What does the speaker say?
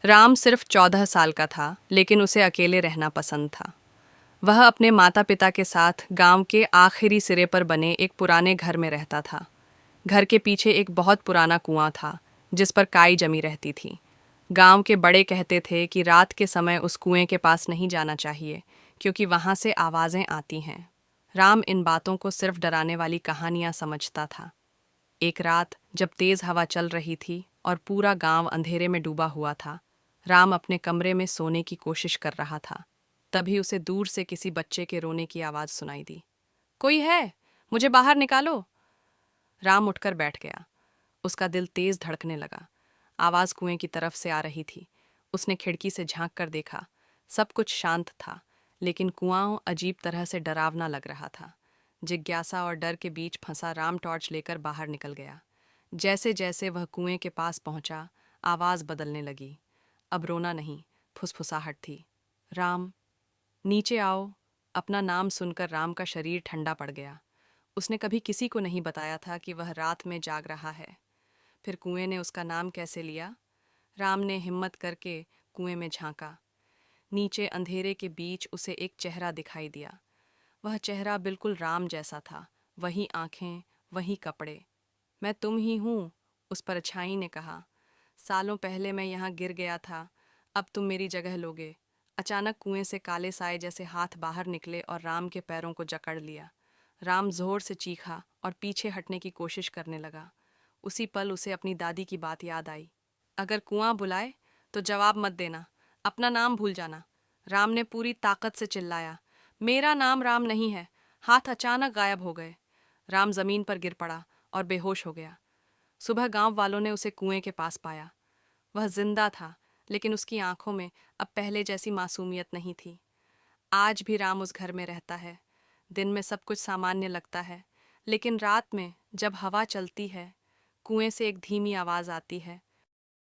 राम सिर्फ 14 साल का था, लेकिन उसे अकेले रहना पसंद था। वह अपने माता पिता के साथ गांव के आखिरी सिरे पर बने एक पुराने घर में रहता था। घर के पीछे एक बहुत पुराना कुआं था, जिस पर काई जमी रहती थी। गांव के बड़े कहते थे कि रात के समय उस कुएं के पास नहीं जाना चाहिए, क्योंकि वहां से आवाजें आती हैं। राम इन बातों को सिर्फ डराने वाली कहानियां समझता था। एक रात जब तेज हवा चल रही थी और पूरा गांव अंधेरे में डूबा हुआ था, राम अपने कमरे में सोने की कोशिश कर रहा था। तभी उसे दूर से किसी बच्चे के रोने की आवाज सुनाई दी। कोई है? मुझे बाहर निकालो। राम उठकर बैठ गया। उसका दिल तेज धड़कने लगा। आवाज कुएं की तरफ से आ रही थी। उसने खिड़की से झांक कर देखा। सब कुछ शांत था, लेकिन कुआं अजीब तरह से डरावना लग रहा था। जिज्ञासा और डर के बीच फंसा राम टॉर्च लेकर बाहर निकल गया। जैसे जैसे वह कुएं के पास पहुंचा, आवाज बदलने लगी। अब रोना नहीं, फुसफुसाहट थी। राम, नीचे आओ। अपना नाम सुनकर राम का शरीर ठंडा पड़ गया। उसने कभी किसी को नहीं बताया था कि वह रात में जाग रहा है। फिर कुएं ने उसका नाम कैसे लिया? राम ने हिम्मत करके कुएं में झांका। नीचे अंधेरे के बीच उसे एक चेहरा दिखाई दिया। वह चेहरा बिल्कुल राम जैसा था। वही आंखें, वही कपड़े। मैं तुम ही हूँ, उस परछाई ने कहा। सालों पहले मैं यहाँ गिर गया था, अब तुम मेरी जगह लोगे। अचानक कुएं से काले साए जैसे हाथ बाहर निकले और राम के पैरों को जकड़ लिया। राम जोर से चीखा और पीछे हटने की कोशिश करने लगा। उसी पल उसे अपनी दादी की बात याद आई। अगर कुआं बुलाए तो जवाब मत देना, अपना नाम भूल जाना। राम ने पूरी ताकत से चिल्लाया। मेरा नाम राम नहीं है। हाथ अचानक गायब हो गए। राम जमीन पर गिर पड़ा और बेहोश हो गया। सुबह गांव वालों ने उसे कुएं के पास पाया। वह जिंदा था, लेकिन उसकी आंखों में अब पहले जैसी मासूमियत नहीं थी। आज भी राम उस घर में रहता है। दिन में सब कुछ सामान्य लगता है, लेकिन रात में जब हवा चलती है, कुएं से एक धीमी आवाज आती है।